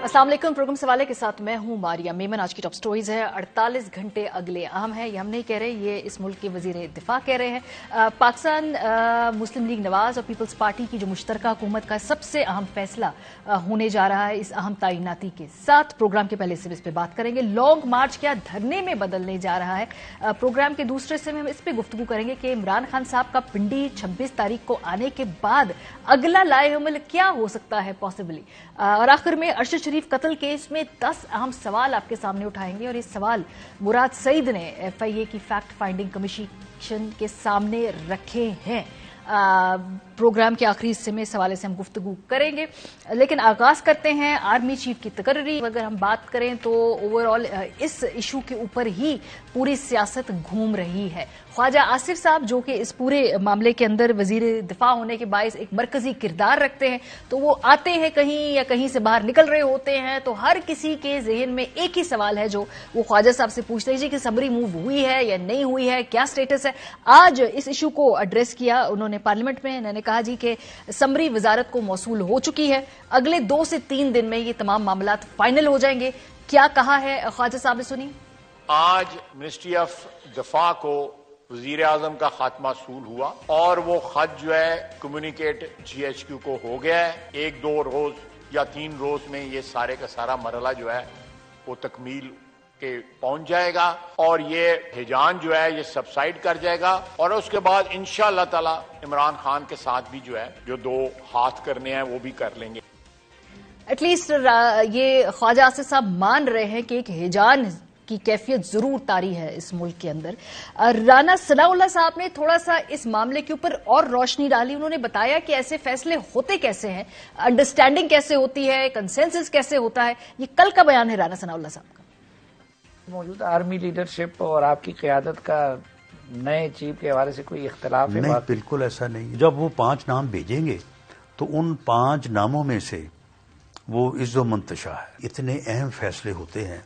अस्सलाम वालेकुम। प्रोग्राम सवाले के साथ मैं हूं मारिया मेमन। आज की टॉप स्टोरीज है। 48 घंटे अगले अहम है, ये हम नहीं कह रहे, ये इस मुल्क के वजीर दिफा कह रहे हैं। पाकिस्तान मुस्लिम लीग नवाज और पीपल्स पार्टी की जो मुश्तरका हुकूमत का सबसे अहम फैसला होने जा रहा है। इस अहम तैनाती के साथ प्रोग्राम के पहले हिस्से में इस पर बात करेंगे। लॉन्ग मार्च क्या धरने में बदलने जा रहा है। प्रोग्राम के दूसरे हिस्से में हम इस पर गुफ्तगू करेंगे कि इमरान खान साहब का पिंडी 26 तारीख को आने के बाद अगला लाएअमल क्या हो सकता है पॉसिबली। और आखिर में अरशद शरीफ कत्ल केस में 10 अहम सवाल आपके सामने उठाएंगे और ये सवाल मुराद सईद ने FIA की फैक्ट फाइंडिंग कमीशन के सामने रखे हैं। प्रोग्राम के आखिरी हिस्से में इस हवाले से हम गुफ्तगू करेंगे, लेकिन आगाज करते हैं आर्मी चीफ की तकर्री। अगर हम बात करें तो ओवरऑल इस इशू के ऊपर ही पूरी सियासत घूम रही है। ख्वाजा आसिफ साहब जो कि इस पूरे मामले के अंदर वजीर दिफा होने के बायस एक मरकजी किरदार रखते हैं, तो वो आते हैं कहीं या कहीं से बाहर निकल रहे होते हैं, तो हर किसी के जहन में एक ही सवाल है जो वो ख्वाजा साहब से पूछते हैं कि समरी मूव हुई है या नहीं हुई है, क्या स्टेटस है। आज इस इशू को एड्रेस किया उन्होंने पार्लियामेंट में। उन्होंने कहा जी कि समरी वजारत को मौसूल हो चुकी है, अगले 2 से 3 दिन में ये तमाम मामलात फाइनल हो जाएंगे। क्या कहा है ख्वाजा साहब ने, सुनिए। आज मिनिस्ट्री ऑफ दिफा को वजीर आजम का खत मौसूल हुआ और वो खत जो है कम्युनिकेट GHQ को हो गया है। 1-2 रोज या 3 रोज में ये सारे का सारा मरला जो है वो तकमील के पहुंच जाएगा और ये हिजान जो है ये सबसाइड कर जाएगा और उसके बाद इंशाअल्लाह ताला इमरान खान के साथ भी जो है जो 2 हाथ करने हैं वो भी कर लेंगे। एटलीस्ट ये ख्वाजा आसिफ साहब मान रहे हैं कि एक हिजान की कैफियत जरूर तारी है इस मुल्क के अंदर। राना सनाउल्लाह साहब ने थोड़ा सा इस मामले के ऊपर और रोशनी डाली। उन्होंने बताया कि ऐसे फैसले होते कैसे हैं, अंडरस्टैंडिंग कैसे होती है, कंसेंसस कैसे होता है। ये कल का बयान है राना सनाउल्लाह साहब का। मौजूदा आर्मी लीडरशिप और आपकी क़यादत का नए चीफ के हवाले से कोई इख्तलाफ है? नहीं, बिल्कुल ऐसा नहीं। जब वो 5 नाम भेजेंगे तो उन 5 नामों में से वो इज्जो मंतशा है। इतने अहम फैसले होते हैं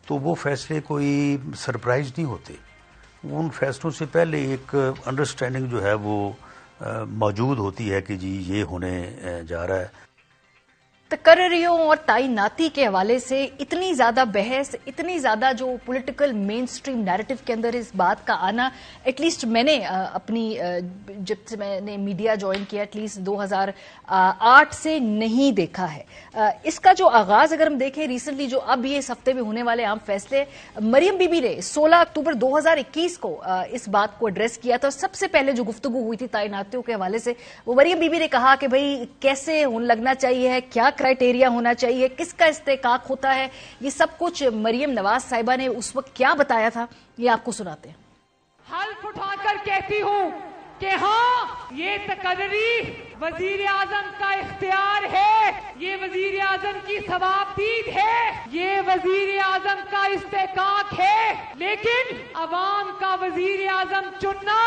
तो वो फैसले कोई सरप्राइज नहीं होते। उन फैसलों से पहले एक अंडरस्टैंडिंग जो है वो मौजूद होती है कि जी ये होने जा रहा है। तकर्रियों और तैनाती के हवाले से इतनी ज्यादा बहस, इतनी ज्यादा जो पॉलिटिकल मेन स्ट्रीम नैरेटिव के अंदर इस बात का आना, एटलीस्ट मैंने अपनी जब से मैंने मीडिया ज्वाइन किया एटलीस्ट 2008 से नहीं देखा है। इसका जो आगाज अगर हम देखें रिसेंटली जो अब ये इस हफ्ते में होने वाले आम फैसले, मरियम बीबी ने 16 अक्टूबर 2021 को इस बात को एड्रेस किया था। सबसे पहले जो गुफ्तगू हुई थी तैनातियों के हवाले से, वो मरियम बीबी ने कहा कि भाई कैसे लगना चाहिए, क्या क्राइटेरिया होना चाहिए, किसका इस्तेकाक होता है, ये सब कुछ मरियम नवाज साहिबा ने उस वक्त क्या बताया था, ये आपको सुनाते हैं। हल्फ उठाकर कहती हूं कि हाँ, ये तकर्री वजीर आजम का इख्तियार है, ये वजीर आजम की सवाबदीद है, ये वजीर आजम का इस्तेकाक है, लेकिन अवाम का वजीर आजम चुनना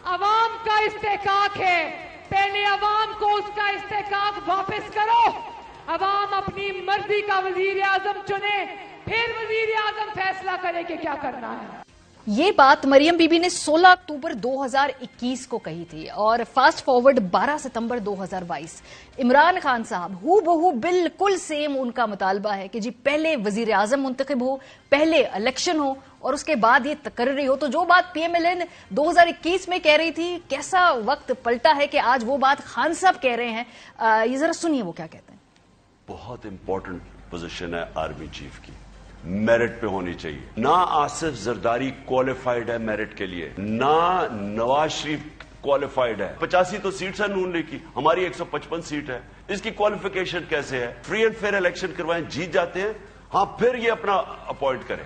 अवाम का इस्तेकाक है। पहले अवाम को उसका इस्तेकाक वापस करो, अवाम अपनी मर्जी का वजीर आजम चुने, फिर वजीर आजम फैसला करे कि क्या करना है। ये बात मरियम बीबी ने 16 अक्टूबर 2021 को कही थी और फास्ट फॉरवर्ड 12 सितंबर 2022 इमरान खान साहब हू बहू बिल्कुल सेम उनका मुतालबा है कि जी पहले वजीर आजम मुंतखब हो, पहले इलेक्शन हो और उसके बाद ये तकर्री हो। तो जो बात PMLN 2021 में कह रही थी, कैसा वक्त पलटा है कि आज वो बात खान साहब कह रहे हैं। ये जरा सुनिए वो क्या कहते हैं। बहुत इंपॉर्टेंट पोजीशन है आर्मी चीफ की, मेरिट पे होनी चाहिए। ना आसिफ जरदारी क्वालिफाइड है मेरिट के लिए, ना नवाज शरीफ क्वालिफाइड है। 85 तो सीट्स है नून लीग की, हमारी 155 सीट है। इसकी क्वालिफिकेशन कैसे है? फ्री एंड फेयर इलेक्शन करवाएं, जीत जाते हैं, हाँ फिर ये अपना अपॉइंट करें।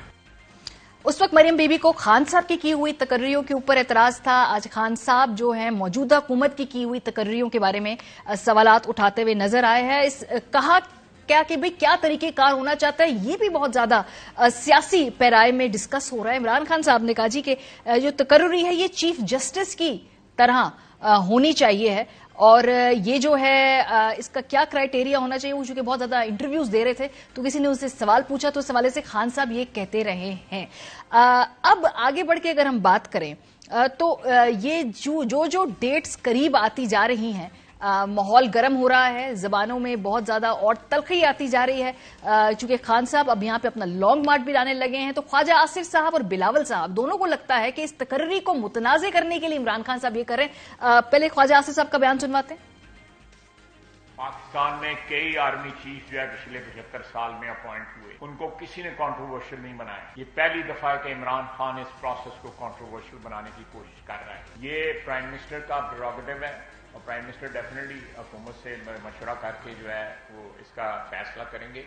उस वक्त मरियम बीबी को खान साहब की हुई तकर्रियों के ऊपर एतराज था। आज खान साहब जो है मौजूदा हुकूमत की हुई तकर्रियों के बारे में सवालात उठाते हुए नजर आए हैं। कहा क्या कि भाई क्या तरीकेकार होना चाहता है, ये भी बहुत ज्यादा सियासी पैराए में डिस्कस हो रहा है। इमरान खान साहब ने कहा जी कि जो तकर्री है ये चीफ जस्टिस की तरह होनी चाहिए है और ये जो है इसका क्या क्राइटेरिया होना चाहिए। वो चूंकि बहुत ज्यादा इंटरव्यूज दे रहे थे तो किसी ने उनसे सवाल पूछा तो इस हवाले से खान साहब ये कहते रहे हैं। अब आगे बढ़ के अगर हम बात करें तो ये जो डेट्स करीब आती जा रही हैं माहौल गर्म हो रहा है, जबानों में बहुत ज्यादा और तलखी आती जा रही है, चूंकि खान साहब अब यहाँ पे अपना लॉन्ग मार्च भी लाने लगे हैं। तो ख्वाजा आसिफ साहब और बिलावल साहब दोनों को लगता है कि इस तकर्री को मुतनाज़े करने के लिए इमरान खान साहब ये कर रहे हैं। पहले ख्वाजा आसिफ साहब का बयान सुनवाते हैं। पाकिस्तान में कई आर्मी चीफ जो है पिछले 75 साल में अपॉइंट हुए, उनको किसी ने कंट्रोवर्शियल नहीं बनाया। ये पहली दफा है कि इमरान खान इस प्रोसेस को कंट्रोवर्शियल बनाने की कोशिश कर रहा है। ये प्राइम मिनिस्टर का प्रेरोगेटिव है और प्राइम मिनिस्टर डेफिनेटली हुकूमत से मशवरा करके जो है वो इसका फैसला करेंगे।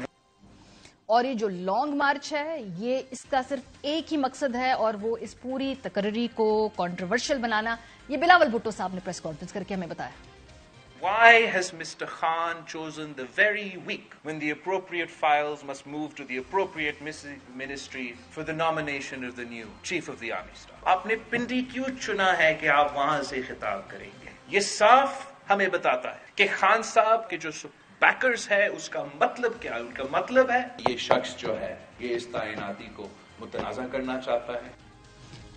और ये जो लॉन्ग मार्च है ये इसका सिर्फ एक ही मकसद है और वो इस पूरी तकर्री को कंट्रोवर्शियल बनाना। ये बिलावल भुट्टो साहब ने प्रेस कॉन्फ्रेंस करके हमें बताया। Why has Mr. Khan chosen the very week when the appropriate files must move to the appropriate ministry for the nomination of the new Chief of the Army Staff? आपने पिंडी क्यों चुना है कि आप वहां से खिताब करेंगे? ये साफ हमें बताता है कि खान साहब के जो बैकर्स है उसका मतलब क्या है। उनका मतलब है ये शख्स जो है ये इस तैनाती को मुतनाज़ा करना चाहता है।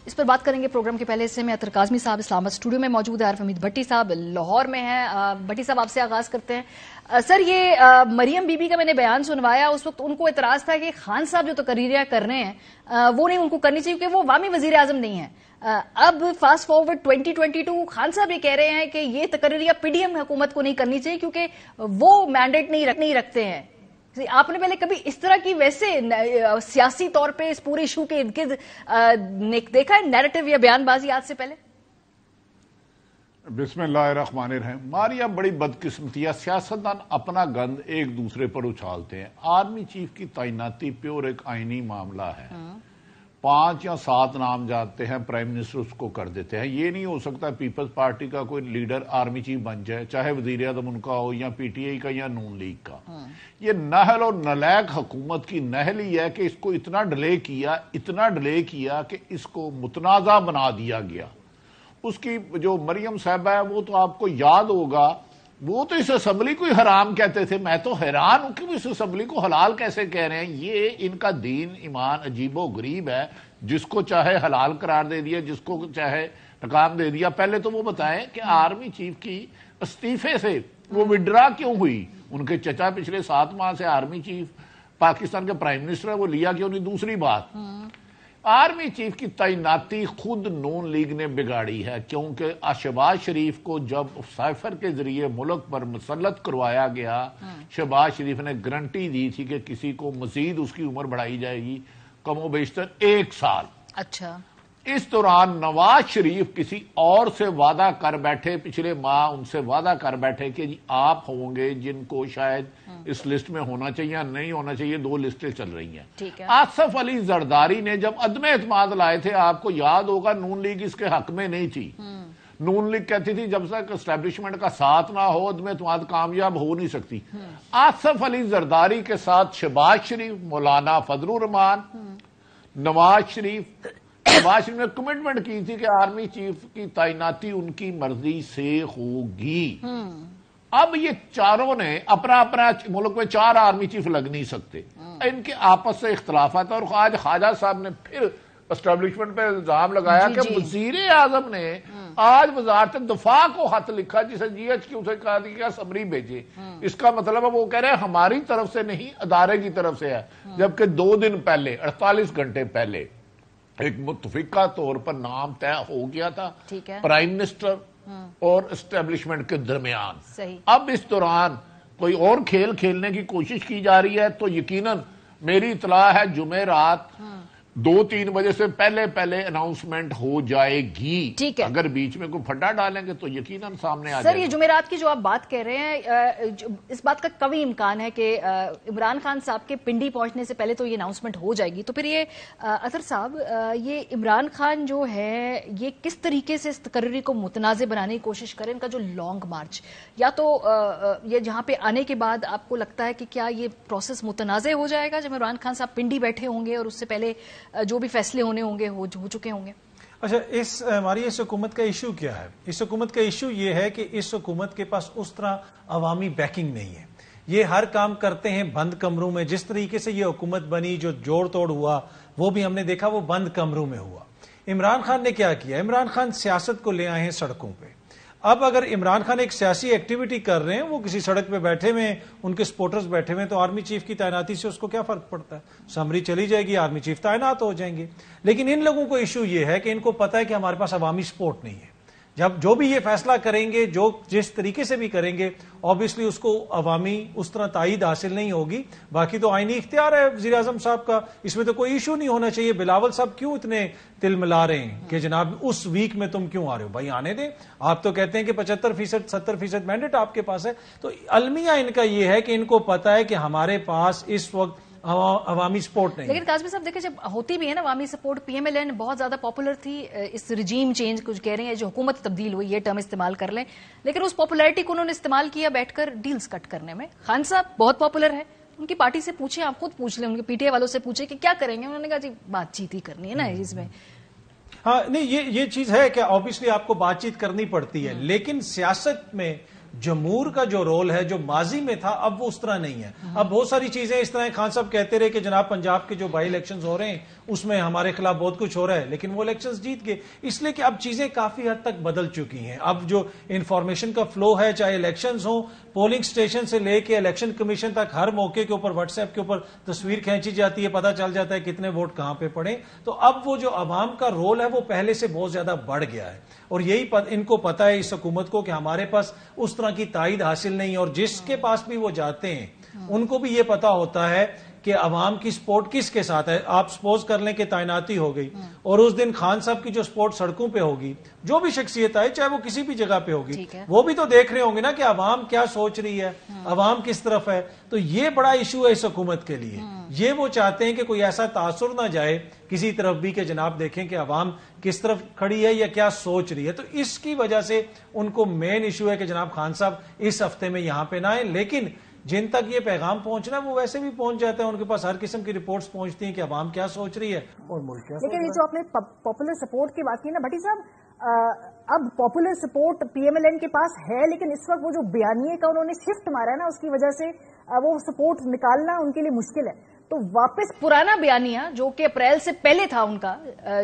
इस पर बात करेंगे प्रोग्राम के पहले हिस्से में। अतर काज़मी साहब इस्लामाबाद स्टूडियो में मौजूद है, आरिफ हमीद भट्टी साहब लाहौर में हैं। भट्टी साहब आपसे आगाज करते हैं। सर, ये मरियम बीबी का मैंने बयान सुनवाया, उस वक्त उनको एतराज था कि खान साहब जो तकरीरियां कर रहे हैं वो नहीं उनको करनी चाहिए क्योंकि वो वामी वजीर आजम नहीं है। अब फास्ट फॉरवर्ड 2022 खान साहब ये कह रहे हैं कि ये तकरीरियां पीडीएम हुकूमत को नहीं करनी चाहिए क्योंकि वो मैंडेट नहीं रखते हैं। आपने पहले कभी इस तरह की वैसे सियासी तौर पे इस पूरे इशू के इर्द गिर्द देखा है नैरेटिव या बयानबाजी आज से पहले? बिस्मिल्लाहिर्रहमानिर्रहीम। मारिया बड़ी बदकिस्मती है, सियासतदान अपना गंद एक दूसरे पर उछालते हैं। आर्मी चीफ की तैनाती प्योर एक आईनी मामला है। 5 या 7 नाम जाते हैं, प्राइम मिनिस्टर उसको कर देते हैं। ये नहीं हो सकता पीपल्स पार्टी का कोई लीडर आर्मी चीफ बन जाए, चाहे वजीर आज़म उनका हो या पीटीआई का या नून लीग का। ये नहल और नलायक हुकूमत की नहल ही है कि इसको इतना डिले किया कि इसको मुतनाज़ा बना दिया गया। उसकी जो मरियम साहबा है वो तो आपको याद होगा, वो तो इस असम्बली को ही हराम कहते थे। मैं तो हैरान हूं कि इस असम्बली को हलाल कैसे कह रहे हैं। ये इनका दीन ईमान अजीबो गरीब है, जिसको चाहे हलाल करार दे दिया, जिसको चाहे नकाम दे दिया। पहले तो वो बताएं कि आर्मी चीफ की इस्तीफे से वो विड्रा क्यों हुई। उनके चचा पिछले 7 माह से आर्मी चीफ पाकिस्तान के प्राइम मिनिस्टर है, वो लिया क्यों नहीं। दूसरी बात, आर्मी चीफ की तैनाती खुद नून लीग ने बिगाड़ी है, क्योंकि शहबाज शरीफ को जब साइफर के जरिए मुल्क पर मुसल्लत करवाया गया, शहबाज शरीफ ने गारंटी दी थी कि किसी को मजीद उसकी उम्र बढ़ाई जाएगी कमो बेशतर 1 साल। अच्छा, इस दौरान नवाज शरीफ किसी और से वादा कर बैठे, पिछले माह उनसे वादा कर बैठे कि जी आप होंगे जिनको शायद इस लिस्ट में होना चाहिए या नहीं होना चाहिए। 2 लिस्टें चल रही हैं। आसफ अली जरदारी ने जब अदम एतमाद लाए थे, आपको याद होगा, नून लीग इसके हक में नहीं थी। नून लीग कहती थी जब तक एस्टैब्लिशमेंट का साथ ना हो अदम एतमाद कामयाब हो नहीं सकती। आसफ अली जरदारी के साथ शहबाज शरीफ, मौलाना फजलुर रहमान, नवाज शरीफ ने कमिटमेंट की थी कि आर्मी चीफ की तैनाती उनकी मर्जी से होगी। अब ये चारों ने अपना मुल्क में 4 आर्मी चीफ लग नहीं सकते, इनके आपस से इख्तलाफात। और आज ख्वाजा साहब ने फिर एस्टेब्लिशमेंट पे इल्जाम लगाया कि वजीर आजम ने आज वजारत दफा को खत लिखा जिसे GHQ से कहा कि समरी भेजे। इसका मतलब है वो कह रहे हैं हमारी तरफ से नहीं, अदारे की तरफ से है। जबकि 2 दिन पहले, 48 घंटे पहले एक मुतफिका तौर पर नाम तय हो गया था प्राइम मिनिस्टर और एस्टेब्लिशमेंट के दरमियान। अब इस दौरान कोई और खेल खेलने की कोशिश की जा रही है, तो यकीनन मेरी इतला है जुमे रात 2-3 बजे से पहले अनाउंसमेंट हो जाएगी। ठीक है, अगर बीच में कोई फड्डा डालेंगे तो यकीनन सामने आ जाएगा। सर, ये जुमेरात की जो आप बात कह रहे हैं, इस बात का कभी इम्कान है कि इमरान खान साहब के पिंडी पहुंचने से पहले तो ये अनाउंसमेंट हो जाएगी। तो फिर ये अतर साहब, ये इमरान खान जो है ये किस तरीके से इस तकर्री को मुतनाज़े बनाने की कोशिश करें? इनका जो लॉन्ग मार्च, या तो ये जहां पे आने के बाद आपको लगता है कि क्या ये प्रोसेस मुतनाज़े हो जाएगा जब इमरान खान साहब पिंडी बैठे होंगे और उससे पहले जो भी फैसले होने होंगे हो चुके होंगे? अच्छा, हमारी इस हुकूमत का इशू क्या है? इस हुकूमत का इशू ये है कि इस हुकूमत के पास उस तरह अवामी बैकिंग नहीं है। ये हर काम करते हैं बंद कमरों में। जिस तरीके से ये हुकूमत बनी, जो जोड़ तोड़ हुआ, वो भी हमने देखा, वो बंद कमरों में हुआ। इमरान खान ने क्या किया? इमरान खान सियासत को ले आए हैं सड़कों पे। اب اگر عمران خان ایک سیاسی ایکٹیویٹی کر رہے ہیں, وہ کسی سڑک پہ بیٹھے ہوئے, ان کے سپورٹرز بیٹھے ہوئے, تو آرمی چیف کی تعیناتی سے اس کو کیا فرق پڑتا ہے؟ سمری چلی جائے گی, آرمی چیف تعینات ہو جائیں گے. لیکن ان لوگوں کو ایشو یہ ہے کہ ان کو پتا ہے کہ ہمارے پاس عوامی سپورٹ نہیں ہے. جب جو بھی یہ فیصلہ کریں گے, جو جس طریقے سے بھی کریں گے, آبویسلی اس کو عوامی اس طرح تائید حاصل نہیں ہوگی. باقی تو آئینی اختیار ہے وزیر اعظم صاحب کا, اس میں تو کوئی ایشو نہیں ہونا چاہیے. بلاول صاحب کیوں اتنے تل ملا رہے ہیں کہ جناب اس ویک میں تم کیوں آ رہے ہو؟ بھائی آنے دیں. آپ تو کہتے ہیں کہ 75% 70% مینڈیٹ آپ کے پاس ہے. تو المیہ ان کا یہ ہے کہ ان کو پتا ہے کہ ہمارے پاس اس وقت عوامی سپورٹ نہیں. لیکن کاظمی صاحب دیکھیں, جب ہوتی بھی ہے نا عوامی support, P M L N بہت زیادہ پاپولر تھی. اس رجیم چینج کچھ کہہ رہے ہیں, جو حکومت تبدیل ہوئی, یہ ٹرم استعمال کر لیں, لیکن اس پاپولیرٹی کو انہوں نے استعمال کیا بیٹھ کر ڈیلز کٹ کرنے میں. خان صاحب بہت پاپولر ہے, ان کی پارٹی سے پوچھیں, آپ خود پوچھ لیں, ان کے پی ٹی آئی والوں سے پوچھیں کہ کیا کریں گے. انہوں نے کہا جی بات چیت ہی کرنی ہے نا اس میں. ہاں نہیں, یہ چیز ہے کہ آبویسلی آپ کو بات چیت کرنی پڑتی ہے, لیکن سیاست میں جمہور کا جو رول ہے جو ماضی میں تھا اب وہ اس طرح نہیں ہے. اب بہت ساری چیزیں اس طرح خان صاحب کہتے رہے کہ جناب پنجاب کے جو بائی الیکشنز ہو رہے ہیں اس میں ہمارے خلاف بہت کچھ ہو رہا ہے, لیکن وہ الیکشنز جیت گئے, اس لیے کہ اب چیزیں کافی حد تک بدل چکی ہیں. اب جو انفارمیشن کا فلو ہے, چاہے الیکشنز ہوں, پولنگ سٹیشن سے لے کے الیکشن کمیشن تک, ہر موقع کے اوپر واٹس ایپ کے اوپر تصویر کھینچی جاتی ہے, پتہ چل جاتا ہے کتنے ووٹ کہاں پہ پڑے. تو اب وہ جو عوام کا رول ہے وہ پہلے سے بہت زیادہ بڑھ گیا ہے, اور یہی ان کو پتا ہے اس حکومت کو کہ ہمارے پاس اس طرح کی تائید حاصل نہیں. اور جس کے پاس بھی وہ جاتے ہیں ان کو بھی یہ پتا ہوتا ہے کہ عوام کی سپورٹ کس کے ساتھ ہے. آپ سپوز کر لیں کہ تعیناتی ہو گئی, اور اس دن خان صاحب کی جو سپورٹ سڑکوں پہ ہوگی, جو بھی شخصیت آئے چاہے وہ کسی بھی جگہ پہ ہوگی, وہ بھی تو دیکھ رہے ہوں گے نا کہ عوام کیا سوچ رہی ہے, عوام کس طرف ہے. تو یہ بڑا ایشو ہے اس حکومت کے لیے. یہ وہ چاہتے ہیں کہ کوئی ایسا تاثر نہ جائے کسی طرف بھی کہ جناب دیکھیں کہ عوام کس طرف کھڑی ہے یا کیا سوچ رہی ہے. تو اس کی وجہ سے ان کو مین ایشو ہے کہ جناب خان صاحب اس ہفتے میں یہاں پہ نہ آئیں. لیکن جن تک یہ پیغام پہنچنا ہے وہ ویسے بھی پہنچ جاتے ہیں, ان کے پاس ہر قسم کی رپورٹس پہنچتی ہیں کہ عوام کیا سوچ رہی ہے اور ملک کیا. لیکن یہ جو آپ نے پاپولر سپورٹ کی بات کی نا بھٹی صاحب, اب popular support P M L N کے پاس ہے, لیکن اس وقت وہ جو بیانیے کا انہوں نے شفٹ مارا ہے نا, اس کی وجہ سے وہ سپورٹ نکالنا ان کے لیے مشکل ہے. تو واپس پرانا بیانیہ جو کہ اپریل سے پہلے تھا ان کا,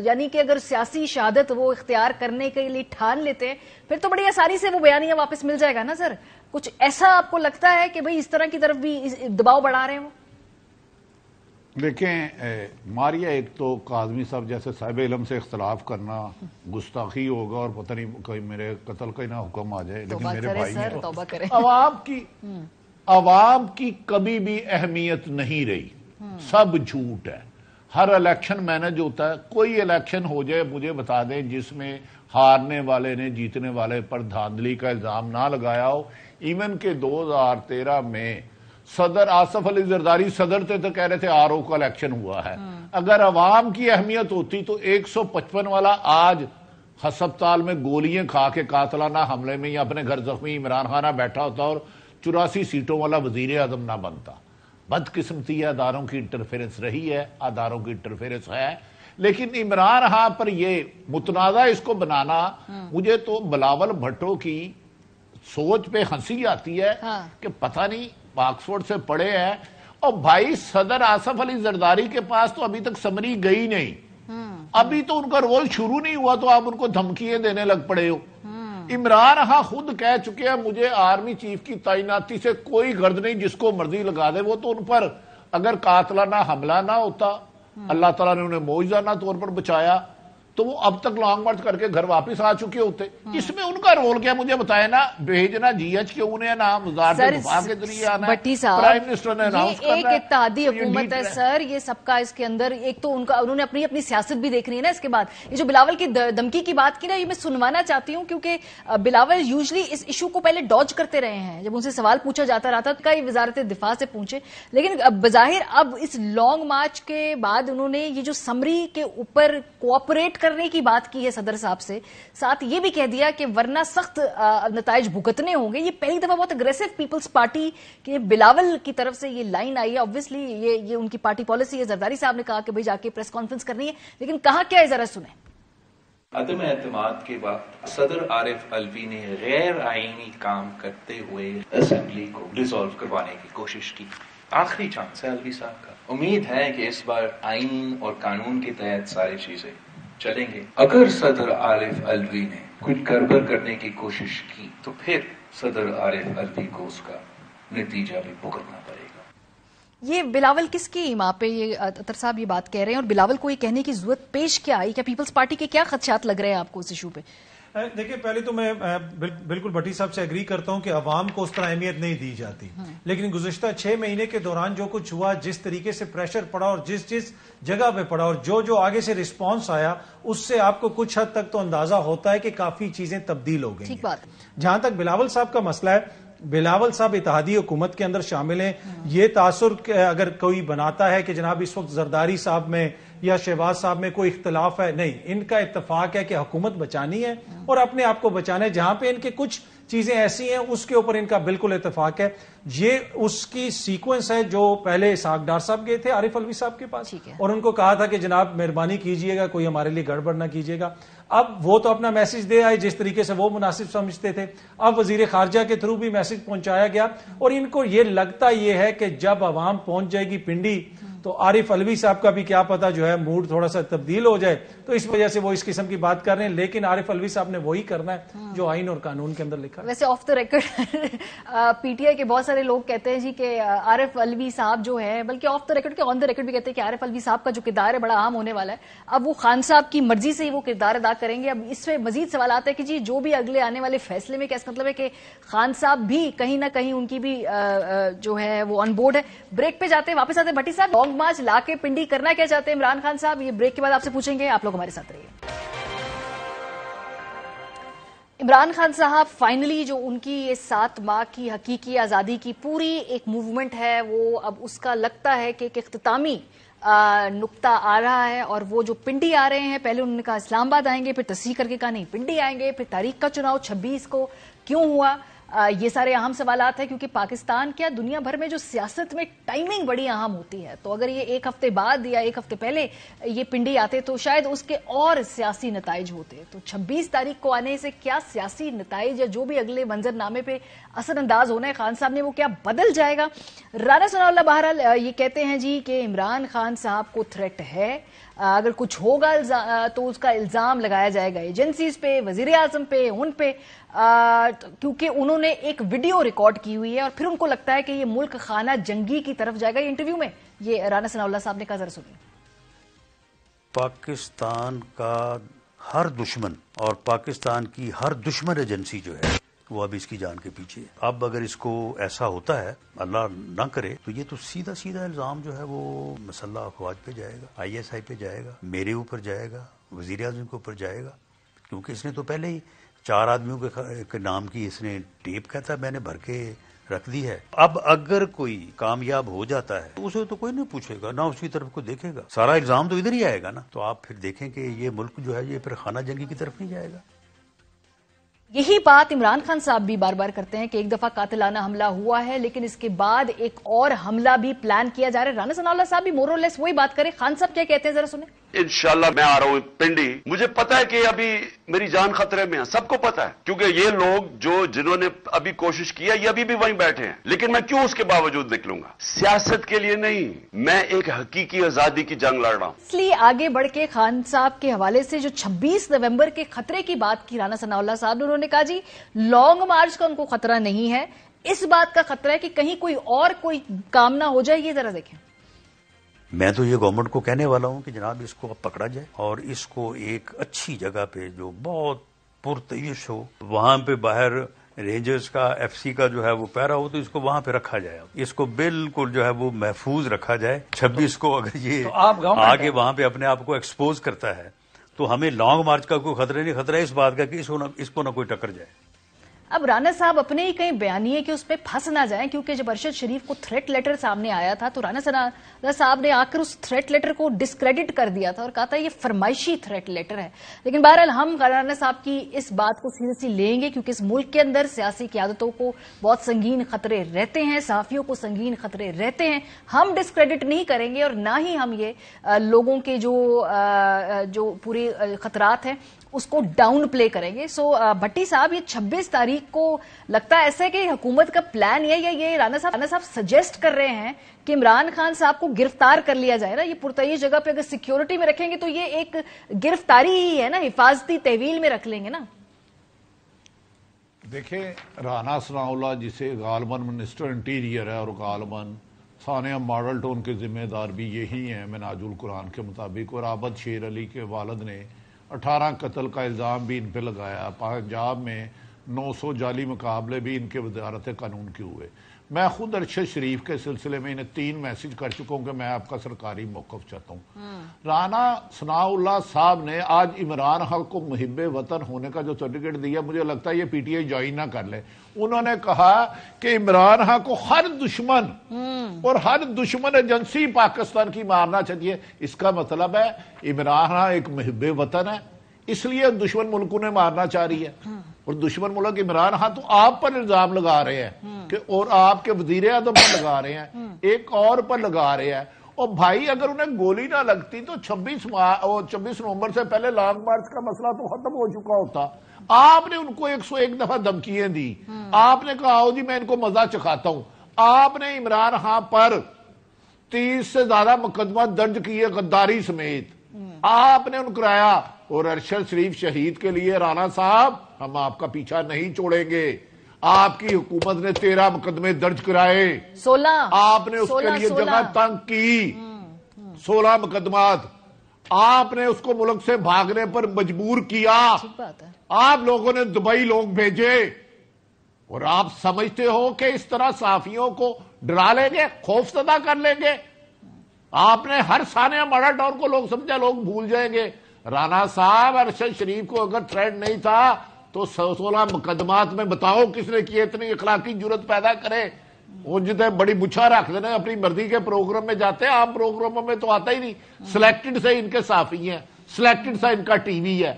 یعنی کہ اگر سیاسی شہادت وہ اختیار کرنے کے لیے ٹھان لیتے ہیں پھر تو بڑی آسانی سے وہ بیانیہ واپس مل جائے گا نا سر. کچھ ایسا آپ کو لگتا ہے کہ بھئی اس طرح کی طرف بھی دباؤ بڑھا رہے ہیں وہ؟ دیکھیں ماریا, ایک تو کاظمی صاحب جیسے صاحب علم سے اختلاف کرنا گستاخی ہوگا, اور پتہ نہیں کوئی میرے قتل کا ہی نہ حکم آ جائے. لیکن میرے بھائی عوام کی کبھی بھی اہمیت نہیں رہی, سب جھوٹ ہے. ہر الیکشن مینج ہوتا ہے. کوئی الیکشن ہو جائے مجھے بتا دیں جس میں ہارنے والے نے جیتنے والے پر دھاندلی کا الزام نہ لگایا ہو. ایون کہ 2013 میں صدر آصف علی زرداری صدر تھے تو کہہ رہے تھے آر او کا الیکشن ہوا ہے. اگر عوام کی اہمیت ہوتی تو 155 والا آج ہسپتال میں گولیاں کھا کے قاتلانہ حملے میں یا اپنے گھر زخمی عمران خان بیٹھا ہوتا اور 84 سیٹوں والا وزیر اعظم نہ بنتا. بدقسمتی ہے, اداروں کی انٹرفیرنس رہی ہے, اداروں کی انٹرفیرنس ہے. لیکن عمران خان پر یہ متنازع اس کو بنانا, مجھے تو بلاول بھٹو کی سوچ پہ ہنسی آتی ہے کہ پتہ نہیں آکسفورڈ سے پڑھے ہیں. اور بھائی صدر آصف علی زرداری کے پاس تو ابھی تک سمری گئی نہیں, ابھی تو ان کا رول شروع نہیں ہوا تو آپ ان کو دھمکیاں دینے لگ پڑے ہو. عمران خان خود کہہ چکے ہیں مجھے آرمی چیف کی تعیناتی سے کوئی غرض نہیں, جس کو مرضی لگا دے. وہ تو ان پر اگر قاتلانہ حملہ نہ ہوتا, اللہ تعالیٰ نے انہیں معجزانہ طور پر بچایا, تو وہ اب تک لانگ مارچ کر کے گھر واپس آ چکے ہوتے. اس میں ان کا رول کیا مجھے بتائیں نا. بھیجنا جی ایچ کیو نے نا, وزارت دفاع کے ذریعے آنا ہے, پرائم منسٹر نے اناؤنس کرنا ہے. ایک اتحادی حکومت ہے سر, یہ سب کا اس کے اندر ایک تو انہوں نے اپنی سیاست بھی دیکھنی ہے نا. اس کے بعد یہ جو بلاول کی دھمکی کی بات کی نا, یہ میں سنوانا چاہتی ہوں کیونکہ بلاول یوزلی اس ایشو کو پہلے ڈاج کرتے رہے ہیں. جب ان سے سوال پوچھا جاتا رہا تھا کہ وزارت دفاع سے پوچھے, لیکن بظاہر اب اس لانگ مارچ کے بعد انہوں نے یہ جو سمری کے اوپر کوآپریٹ کرنے کی بات کی ہے صدر صاحب سے, ساتھ یہ بھی کہہ دیا کہ ورنہ سخت نتائج بھگتنے ہوں گے. یہ پہلی دفعہ بہت اگریسو پیپلز پارٹی کے بلاول کی طرف سے یہ لائن آئی ہے. آبویسلی یہ ان کی پارٹی پالیسی ہے. زرداری صاحب نے کہا کہ بھئی جا کے پریس کانفرنس کرنی ہے, لیکن کہا کیا ہے ذرا سنیں. عدم اعتماد کے وقت صدر عارف علوی نے غیر آئینی کام کرتے ہوئے اسمبلی کو ڈیزالو کروانے کی کوشش کی. آخری چانس ہے علوی صاحب کا. امید ہے کہ اس بار آئین اور قانون کے تحت ساری چیزیں चलेंगे। अगर सदर आरिफ अलवी ने कुछ गड़बड़ करने की कोशिश की तो फिर सदर आरिफ अलवी को उसका नतीजा भी भुगतना पड़ेगा। ये बिलावल किसकी माँ पे ये अतर साहब ये बात कह रहे हैं, और बिलावल को ये कहने की जरूरत पेश क्या आई? क्या पीपल्स पार्टी के क्या खदशात लग रहे हैं आपको इस इशू पे? देखिए, पहले तो मैं बिल्कुल भट्टी साहब से एग्री करता हूं कि अवाम को उस तरह अहमियत नहीं दी जाती, लेकिन गुज़िश्ता 6 महीने के दौरान जो कुछ हुआ, जिस तरीके से प्रेशर पड़ा और जिस जगह पे पड़ा और जो आगे से रिस्पांस आया, उससे आपको कुछ हद तक तो अंदाजा होता है कि काफी चीजें तब्दील हो गई। ठीक बात। जहां तक बिलावल साहब का मसला है, बिलावल साहब इत्तेहादी हुकूमत के अंदर शामिल हैं। ये तासुर अगर कोई बनाता है कि जनाब इस वक्त जरदारी साहब में या शहबाज साहब में कोई इख्तलाफ है, नहीं, इनका इत्तेफाक है कि हुकूमत बचानी है और अपने आप को बचाना है। जहां पे इनके कुछ चीजें ऐसी हैं उसके ऊपर इनका बिल्कुल इत्तेफाक है। ये उसकी सीक्वेंस है जो पहले इसहाक डार साहब गए थे आरिफ अलवी साहब के पास और उनको कहा था कि जनाब मेहरबानी कीजिएगा, कोई हमारे लिए गड़बड़ ना कीजिएगा। अब वो तो अपना मैसेज दे आए जिस तरीके से वो मुनासिब समझते थे। अब वजीर खारजा के थ्रू भी मैसेज पहुंचाया गया और इनको ये लगता ये है कि जब अवाम पहुंच जाएगी पिंडी तो आरिफ अलवी साहब का भी क्या पता जो है मूड थोड़ा सा तब्दील हो जाए, तो इस वजह से वो इस किस्म की बात कर रहे हैं। लेकिन आरिफ अलवी साहब ने वही करना है जो आइन और कानून के अंदर लिखा है। वैसे ऑफ द रिकॉर्ड पीटीआई के बहुत सारे लोग कहते हैं जी कि आरिफ अलवी साहब जो है, बल्कि ऑफ द रिकॉर्ड के ऑन द रिकॉर्ड भी कहते हैं कि आरिफ अलवी साहब का जो किरदार है बड़ा अहम होने वाला है। अब वो खान साहब की मर्जी से ही वो किरदार अदा करेंगे। अब इसमें मजीद सवाल आता है कि जी जो भी अगले आने वाले फैसले में, क्या मतलब है कि खान साहब भी कहीं ना कहीं उनकी भी जो है वो ऑन बोर्ड है। ब्रेक पे जाते हैं, वापस आते हैं भट्टी साहब। लॉन्ग मार्च लाके पिंडी करना क्या चाहते हैं इमरान खान साहब, ये ब्रेक के बाद आपसे पूछेंगे। आप लोग हमारे साथ रहिए। इमरान खान साहब फाइनली जो उनकी ये 7 माह की हकीकी आजादी की पूरी एक मूवमेंट है, वो अब उसका लगता है कि एक इख्तितामी नुक्ता आ रहा है। और वो जो पिंडी आ रहे हैं, पहले उन्होंने कहा इस्लामाबाद आएंगे, फिर तस्दीक करके कहा नहीं पिंडी आएंगे, फिर तारीख का चुनाव 26 को क्यों हुआ, ये सारे अहम सवालात हैं। क्योंकि पाकिस्तान क्या दुनिया भर में जो सियासत में टाइमिंग बड़ी अहम होती है, तो अगर ये एक हफ्ते बाद या एक हफ्ते पहले ये पिंडी आते तो शायद उसके और सियासी नताइज होते। तो 26 तारीख को आने से क्या सियासी नताइज या जो भी अगले मंजरनामे पे असरअंदाज होना है खान साहब ने, वो क्या बदल जाएगा? राना सनाउल्लाह बहरहाल ये कहते हैं जी कि इमरान खान साहब को थ्रेट है, अगर कुछ होगा तो उसका इल्जाम लगाया जाएगा एजेंसीज पे, वजीर आजम पे, उन पे, क्योंकि उन्होंने एक वीडियो रिकॉर्ड की हुई है और फिर उनको लगता है कि ये मुल्क खाना जंगी की तरफ जाएगा। ये इंटरव्यू में ये राना सनाउल्लाह साहब ने कहा, जरा सुनिए। पाकिस्तान का हर दुश्मन और पाकिस्तान की हर दुश्मन एजेंसी जो है वो अब इसकी जान के पीछे है। अब अगर इसको ऐसा होता है, अल्लाह ना करे, तो ये तो सीधा सीधा इल्जाम जो है वो मसल्ला अफवाज पे जाएगा, ISI पे जाएगा, मेरे ऊपर जाएगा, वजीर आज़म के ऊपर जाएगा। क्योंकि इसने तो पहले ही 4 आदमियों के नाम की इसने टेप कहता है मैंने भर के रख दी है। अब अगर कोई कामयाब हो जाता है तो उसे तो कोई नहीं पूछेगा, ना उसकी तरफ को देखेगा, सारा इल्जाम तो इधर ही आएगा ना। तो आप फिर देखें कि ये मुल्क जो है ये फिर खाना जंगी की तरफ नहीं जाएगा। यही बात इमरान खान साहब भी बार बार करते हैं कि एक दफा कातिलाना हमला हुआ है, लेकिन इसके बाद एक और हमला भी प्लान किया जा रहा है। राना सनाउल्लाह साहब भी मोर और लेस वही बात करें। खान साहब क्या कहते हैं, जरा सुने। इंशाल्लाह मैं आ रहा हूं पिंडी, मुझे पता है कि अभी मेरी जान खतरे में है, सबको पता है, क्योंकि ये लोग जिन्होंने अभी कोशिश किया ये अभी भी वहीं बैठे हैं। लेकिन मैं क्यों उसके बावजूद निकलूंगा? सियासत के लिए नहीं, मैं एक हकीकी आजादी की जंग लड़ रहा हूं। इसलिए आगे बढ़ के खान साहब के हवाले से जो 26 नवंबर के खतरे की बात की राना सनाउल्लाह साहब ने, उन्होंने कहा जी लॉन्ग मार्च का उनको खतरा नहीं है, इस बात का खतरा है कि कहीं कोई काम ना हो जाए। ये जरा देखें। मैं तो ये गवर्नमेंट को कहने वाला हूं कि जनाब इसको अब पकड़ा जाए और इसको एक अच्छी जगह पे जो बहुत पुरतयश हो, वहां पे बाहर रेंजर्स का FC का जो है वो पैरा हो, तो इसको वहां पे रखा जाए, इसको बिल्कुल जो है वो महफूज रखा जाए। 26 को अगर ये तो आगे वहां पे अपने आप को एक्सपोज करता है तो हमें लॉन्ग मार्च का कोई खतरा नहीं, खतरा इस बात का कि इसको ना कोई टक्कर जाए। अब राना साहब अपने ही कहीं बयानिए कि उसमें फंस ना जाएं, क्योंकि जब अरशद शरीफ को थ्रेट लेटर सामने आया था तो राना सनाउल्लाह साहब ने आकर उस थ्रेट लेटर को डिस्क्रेडिट कर दिया था और कहा था ये फरमाइशी थ्रेट लेटर है। लेकिन बहरहाल हम राना साहब की इस बात को सीरियसली लेंगे, क्योंकि इस मुल्क के अंदर सियासी क़यादतों को बहुत संगीन खतरे रहते हैं, सहाफ़ियों को संगीन खतरे रहते हैं। हम डिस्क्रेडिट नहीं करेंगे और ना ही हम ये लोगों के जो पूरे खतरात हैं اس کو ڈاؤن پلے کریں گے. سو بھٹی صاحب یہ 26 تاریخ کو لگتا ہے ایسا ہے کہ حکومت کا پلان ہے یا یہ رانا صاحب سجیسٹ کر رہے ہیں کہ عمران خان صاحب کو گرفتار کر لیا جائے نا, یہ پرتعیش جگہ پہ اگر سیکیورٹی میں رکھیں گے تو یہ ایک گرفتاری ہی ہے نا, حفاظتی تحویل میں رکھ لیں گے نا. دیکھیں رانا ثناء اللہ جسے غالباً منسٹر انٹیریئر ہے اور غالباً ثانیہ ماڈل ٹاؤن کے ذمہ دار بھی یہی ہیں منہاج القرآن کے مطابق, اور عابد شیر علی کے والد نے 18 قتل کا الزام بھی ان پہ لگایا. پنجاب میں 900 جعلی مقابلے بھی ان کے وزارت قانون کے ہوئے. میں خود ارشد شریف کے سلسلے میں انہیں 3 میسج کر چکا ہوں کہ میں آپ کا سرکاری موقف چاہتا ہوں. رانا ثناء اللہ صاحب نے آج عمران خان کو محب وطن ہونے کا جو سرٹیفکیٹ دیا, مجھے لگتا ہے یہ پی ٹی آئی جوائن نہ کر لے. انہوں نے کہا کہ عمران خان کو ہر دشمن اور ہر دشمن ایجنسی پاکستان کی مارنا چاہیے. اس کا مطلب ہے عمران خان ایک محب وطن ہے, اس لیے دشمن ملکوں نے مارنا چاہ رہی ہے. اور دشمن ملک عمران خان تو آپ پر الزام لگا رہے ہیں کہ اور آپ کے وزیر اعظم پر لگا رہے ہیں, ایک اور پر لگا رہے ہیں. اور بھائی اگر انہیں گولی نہ لگتی تو 26 نومبر سے پہلے لانگ مارچ کا مسئلہ تو ختم ہو چکا ہوتا. آپ نے ان کو 101 دفعہ دھمکیاں دی, آپ نے کہا جی میں ان کو مزہ چکھاتا ہوں. آپ نے عمران خان پر 30 سے زیادہ مقدمہ درج کیے غداری سمیت, آپ نے ان کرایا. اور ارشد شریف شہید کے لیے رانا صاحب ہم آپ کا پیچھا نہیں چھوڑیں گے. آپ کی حکومت نے 13 مقدمے درج کرائے, 16 آپ نے اس کے لیے جگہ تنگ کی, 16 مقدمات آپ نے اس کو ملک سے بھاگنے پر مجبور کیا. آپ لوگوں نے دبئی لوگ بھیجے, اور آپ سمجھتے ہو کہ اس طرح صحافیوں کو ڈرا لیں گے, خوف زدہ کر لیں گے. آپ نے ہر ثانیہ ماڈل ٹاؤن کو لوگ سمجھا لوگ بھول جائیں گے. رانا صاحب ارشد شریف کو اگر تھریٹ نہیں تھا تو 16 مقدمات میں بتاؤ کس نے کیے, اتنی اخلاقی جرت پیدا کرے. وہ جتنے بڑی بچھا رکھ دینا, اپنی مرضی کے پروگرام میں جاتے ہیں, عام پروگراموں میں تو آتا ہی نہیں. سلیکٹڈ سے ان کے صحافی ہیں, سلیکٹڈ سے ان کا ٹی وی ہے.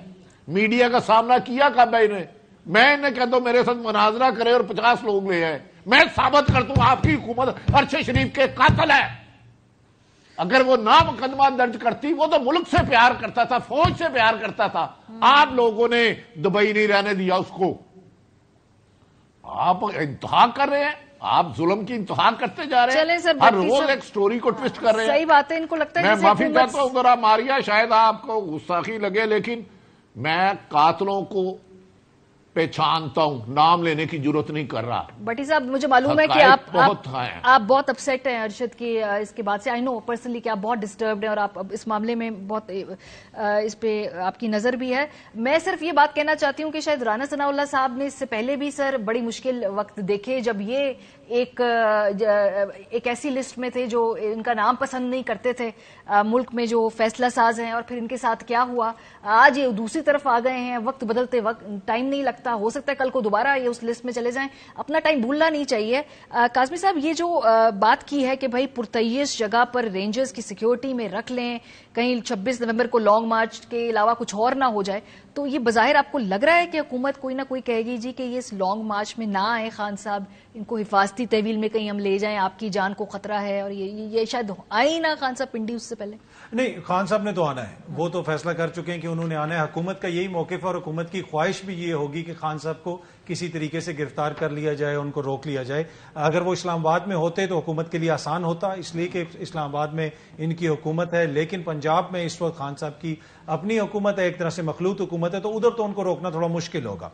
میڈیا کا سامنا کیا کب ہے انہیں؟ میں انہیں کہتا ہوں میرے ساتھ مناظرہ کرے اور 50 لوگ لے آئے, میں ثابت کرتا ہوں آپ کی حکومت ارشد شریف کے قاتل ہے. اگر وہ نہ مقدمہ درج کرتی, وہ تو ملک سے پیار کرتا تھا, فوج سے پیار کرتا تھا. آپ لوگوں نے دبئی نہیں رہنے دیا اس کو. آپ انتہا کر رہے ہیں, آپ ظلم کی انتہا کرتے جا رہے ہیں, ہر روز ایک سٹوری کو ٹویسٹ کر رہے ہیں. صحیح بات ہے, ان کو لگتا ہے میں معافی چاہتا ہوں ذرا ماریا, شاید آپ کو گستاخی لگے, لیکن میں قاتلوں کو پہچانتا ہوں, نام لینے کی ضرورت نہیں کر رہا. بھٹی صاحب مجھے معلوم ہے کہ آپ بہت اپسیٹ ہیں ارشد کی اس کے بعد سے. آئی نو پرسنلی کہ آپ بہت ڈسٹربڈ ہیں اور آپ اس معاملے میں بہت اس پہ آپ کی نظر بھی ہے. میں صرف یہ بات کہنا چاہتی ہوں کہ شاید رانا ثناء اللہ صاحب نے اس سے پہلے بھی سر بڑی مشکل وقت دیکھے, جب یہ ایک ایسی لسٹ میں تھے جو ان کا نام پسند نہیں کرتے تھے ملک میں جو فیصلہ ساز ہیں, اور پھر ان کے ساتھ کیا ہوا. آج یہ دوسری طرف آ گئے ہیں, وقت بدلتے وقت ٹائم نہیں لگتا, ہو سکتا ہے کل کو دوبارہ یہ اس لسٹ میں چلے جائیں. اپنا ٹائم بھولنا نہیں چاہیے. کاظمی صاحب یہ جو بات کی ہے کہ بھائی پرتعیش جگہ پر رینجرز کی سیکیورٹی میں رکھ لیں, کہیں 26 نومبر کو لانگ مارچ کے علاوہ کچھ اور نہ ہو جائے, تو یہ بظاہر آپ کو لگ رہا ہے کہ حکومت کوئی نہ کوئی کہے گی جی کہ یہ اس لانگ مارچ میں نہ آئے خان صاحب, ان کو حفاظتی تحویل میں کہیں ہم لے جائیں, آپ کی جان کو خطرہ ہے, اور یہ شاید آئے نہ خان صاحب پنڈی اس سے پہلے. نہیں, خان صاحب نے تو آنا ہے, وہ تو فیصلہ کر چکے ہیں کہ انہوں نے آنا ہے. حکومت کا یہی موقف ہے اور حکومت کی خواہش بھی یہ ہوگی کہ خان صاحب کو کسی طریقے سے گرفتار کر لیا جائے, ان کو روک لیا جائے. اگر وہ اسلام آباد میں ہوتے تو حکومت کے لیے آسان ہوتا, اس لیے کہ اسلام آباد میں ان کی حکومت ہے, لیکن پنجاب میں اس وقت خان صاحب کی اپنی حکومت ہے, ایک طرح سے مخلوط حکومت ہے, تو ادھر تو ان کو روکنا تھوڑا مشکل ہوگا.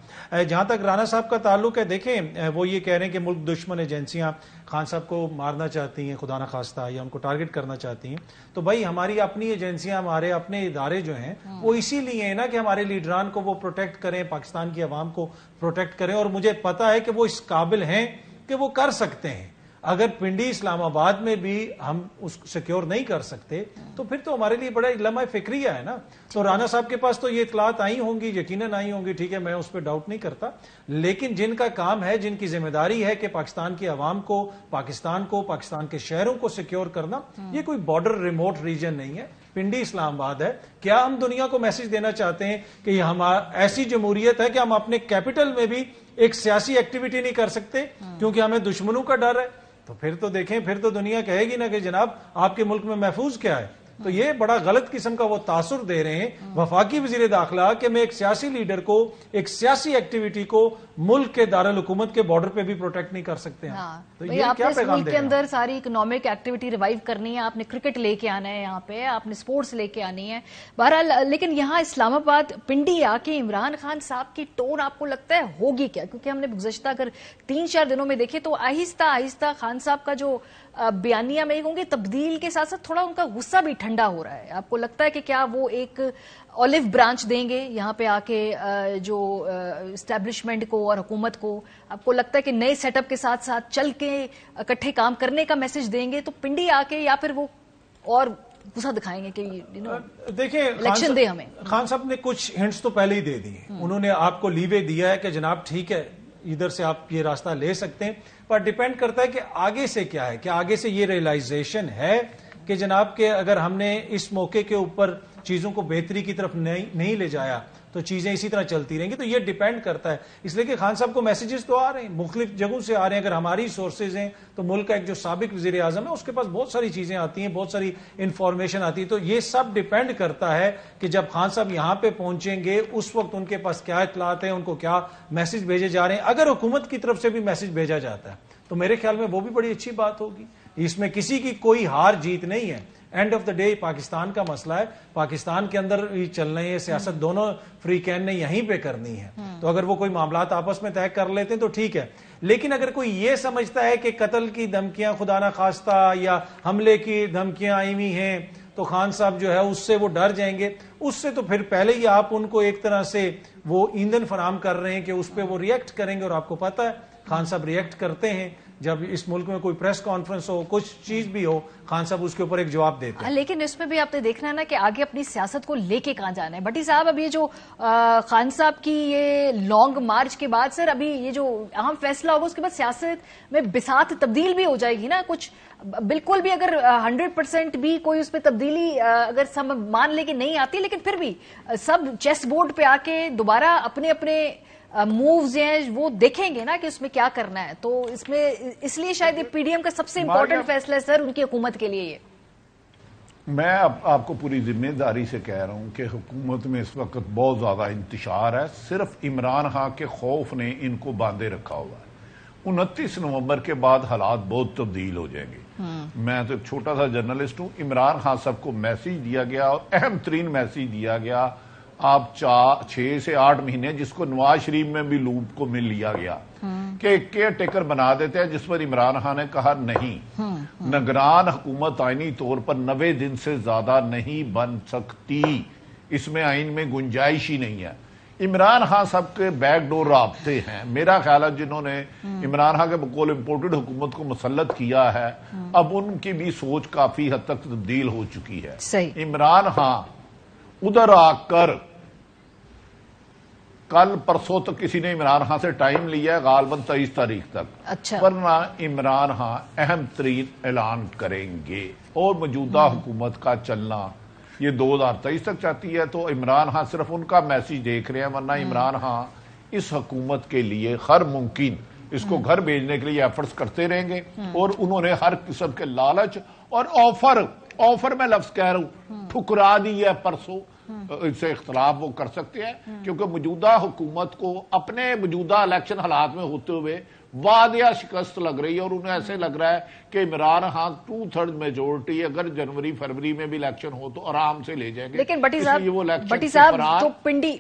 جہاں تک رانا صاحب کا تعلق ہے, دیکھیں وہ یہ کہہ رہے ہیں کہ ملک دشمن ایجنسیاں خان صاحب کو مارنا چاہتی ہیں خدا نخواستہ, یا ان کو ٹارگٹ کرنا چاہتی ہیں. تو بھائی ہماری اپنی ایجنسیاں, ہمارے اپنے ادارے جو ہیں وہ اسی لیے ہیں نا کہ ہمارے لیڈران کو وہ پروٹیکٹ کریں, پاکستان کی عوام کو پروٹیکٹ کریں, اور مجھے پتا ہے کہ وہ اس قابل ہیں کہ وہ کر سکتے ہیں. اگر پنڈی اسلام آباد میں بھی ہم اس سیکیور نہیں کر سکتے تو پھر تو ہمارے لیے بڑا لمحہ فکریہ ہے نا. تو رانا صاحب کے پاس تو یہ اطلاعات آئی ہوں گی, یقیناً آئی ہوں گی, ٹھیک ہے, میں اس پہ ڈاؤٹ نہیں کرتا, لیکن جن کا کام ہے, جن کی ذمہ داری ہے کہ پاکستان کی عوام کو, پاکستان کے شہروں کو سیکیور کرنا, یہ کوئی بارڈر ریموٹ ریجن نہیں ہے, پنڈی اسلام آباد ہے. کیا ہم دنیا کو میسج دینا چاہتے ہیں کہ یہ ایسی جمہوریت ہے کہ ہم اپنے کیپٹل میں بھی ایک سیاسی ایکٹیویٹی نہیں کر سکتے کیونکہ ہمیں دشمنوں کا ڈر ہے؟ تو پھر تو دیکھیں, پھر تو دنیا کہے گی نا کہ جناب آپ کے ملک میں محفوظ کیا ہے, تو یہ بڑا غلط قسم کا وہ تاثر دے رہے ہیں وفاقی وزیر داخلہ کہ میں ایک سیاسی لیڈر کو ایک سیاسی ایکٹیویٹی کو ملک کے دارالحکومت کے بارڈر پہ بھی پروٹیکٹ نہیں کر سکتے ہیں. تو یہ کیا پیغام ملک کے اندر ساری اکنامک ایکٹیویٹی ریوائیو کرنی ہے, آپ نے کرکٹ لے کے آنا ہے, یہاں پہ آپ نے سپورٹس لے کے آنی ہے. بہرحال لیکن یہاں اسلام آباد پنڈی آ کے عمران خان صاحب کی ٹون آپ کو لگتا ہے ہوگی کیا؟ کیونکہ ہم نے گزشتہ اگر 3-4 دنوں میں دیکھے تو آہستہ آہستہ خان صاحب کا جو بیانیہ میں کہوں گی تبدیل کے ساتھ ساتھ تھوڑا ان کا غصہ بھی ٹھنڈا ہو رہا ہے. آپ کو لگتا ہے کہ کیا وہ ایک اولیو برانچ دیں گے یہاں پہ آ کے جو اسٹیبلشمنٹ کو اور حکومت کو؟ آپ کو لگتا ہے کہ نئے سیٹ اپ کے ساتھ ساتھ چل کے اکٹھے کام کرنے کا میسج دیں گے تو پنڈی آ کے, یا پھر وہ اور غصہ دکھائیں گے کہ دیکھیں الیکشن دے ہمیں؟ خان صاحب نے کچھ ہنٹس تو پہلے ہی دے دی. انہوں نے آپ کو لیوے دیا ہے کہ جناب ٹھیک ہے ادھر سے آپ یہ راستہ لے سکتے ہیں, پر ڈیپینڈ کرتا ہے کہ آگے سے کیا ہے. کہ آگے سے یہ ریئلائزیشن ہے کہ جناب کہ اگر ہم نے اس موقع کے اوپر چیزوں کو بہتری کی طرف نہیں لے جایا تو چیزیں اسی طرح چلتی رہیں گی. تو یہ ڈیپینڈ کرتا ہے, اس لیے کہ خان صاحب کو میسیجز تو آ رہے ہیں, مختلف جگہوں سے آ رہے ہیں. اگر ہماری سورسز ہیں تو ملک کا ایک جو سابق وزیر اعظم ہے اس کے پاس بہت ساری چیزیں آتی ہیں, بہت ساری انفارمیشن آتی ہے. تو یہ سب ڈیپینڈ کرتا ہے کہ جب خان صاحب یہاں پہ پہنچیں گے اس وقت ان کے پاس کیا اطلاعات ہیں, ان کو کیا میسج بھیجے جا رہے ہیں. اگر حکومت کی طرف سے بھی میسج بھیجا جاتا ہے تو میرے خیال میں وہ بھی بڑی اچھی بات ہوگی. اس میں کسی کی کوئی ہار جیت نہیں ہے. And of the day Pakistan کا مسئلہ ہے, پاکستان کے اندر ہی چلنا ہے, سیاست دونوں فری کین نے یہیں پہ کرنی ہے. تو اگر وہ کوئی معاملات آپس میں طے کر لیتے ہیں تو ٹھیک ہے, لیکن اگر کوئی یہ سمجھتا ہے کہ قتل کی دھمکیاں خدا نہ خواستہ یا حملے کی دھمکیاں آئی ہوئی ہیں تو خان صاحب جو ہے اس سے وہ ڈر جائیں گے, اس سے تو پھر پہلے ہی آپ ان کو ایک طرح سے وہ ایندھن فراہم کر رہے ہیں کہ اس پہ وہ ریئیکٹ کریں گے. اور آپ کو پتا ہے خان صاحب ریئیکٹ کرتے ہیں جب اس ملک میں کوئی پریس کانفرنس ہو, کچھ چیز بھی ہو, خان صاحب اس کے اوپر ایک جواب دیتے ہیں. لیکن اس میں بھی آپ نے دیکھنا ہے نا کہ آگے اپنی سیاست کو لے کے کہاں جانا ہے. بھٹی صاحب اب یہ جو خان صاحب کی یہ لانگ مارچ کے بعد سر ابھی یہ جو اہم فیصلہ ہوگا اس کے بعد سیاست میں بساط تبدیل بھی ہو جائے گی نا کچھ, بالکل بھی اگر 100% بھی کوئی اس پہ تبدیلی اگر سب مان لے کہ نہیں آتی, لیکن پھر بھی سب چیس بورڈ پہ آ کے دوبارہ اپنے اپنے مووز ہیں وہ دیکھیں گے نا کہ اس میں کیا کرنا ہے. تو اس میں اس لیے شاید یہ پی ڈی ایم کا سب سے امپورٹنٹ فیصلہ ہے سر ان کی حکومت کے لیے. یہ میں آپ کو پوری ذمہ داری سے کہہ رہا ہوں کہ حکومت میں اس وقت بہت زیادہ انتشار ہے. صرف عمران خان کے خوف نے ان کو باندھے رکھا ہوا ہے. 29 نومبر کے بعد حالات بہت تبدیل ہو جائیں گے. میں تو ایک چھوٹا سا جرنلسٹ ہوں. عمران خان صاحب کو میسیج دیا گیا اور اہم ترین میسیج دیا گیا, آپ 6 سے 8 مہینے جس کو نواز شریف میں بھی لوپ کو مل لیا گیا کہ کیئر ٹیکر بنا دیتے ہیں, جس پر عمران خان نے کہا نہیں, نگران حکومت آئینی طور پر 90 دن سے زیادہ نہیں بن سکتی, اس میں آئین میں گنجائش ہی نہیں ہے. عمران خان صاحب کے بیک ڈور رابطے ہیں میرا خیال ہے جنہوں نے عمران خان کے بقول امپورٹڈ حکومت کو مسلط کیا ہے. اب ان کی بھی سوچ کافی حد تک تبدیل ہو چکی ہے. عمران خان ادھر آ کر کل پرسوں تک کسی نے عمران خان سے ٹائم لیا ہے غالباً 23 تاریخ تک, ورنہ عمران خان اہم ترین اعلان کریں گے. اور موجودہ حکومت کا چلنا یہ 2023 تک چاہتی ہے تو عمران خان صرف ان کا میسیج دیکھ رہے ہیں, ورنہ عمران خان اس حکومت کے لیے ہر ممکن اس کو گھر بھیجنے کے لیے ایفرٹس کرتے رہیں گے. اور انہوں نے ہر قسم کے لالچ اور آفر میں لفظ کہہ رہا ہوں ٹھکرا دی ہے پرسوں. اس سے اختلاف وہ کر سکتے ہیں کیونکہ موجودہ حکومت کو اپنے موجودہ الیکشن حالات میں ہوتے ہوئے واضح شکست لگ رہی ہے, اور انہیں ایسے لگ رہا ہے کہ عمران خان 2/3 میجورٹی اگر جنوری فروری میں بھی الیکشن ہو تو آرام سے لے جائیں گے. لیکن بٹی صاحب تو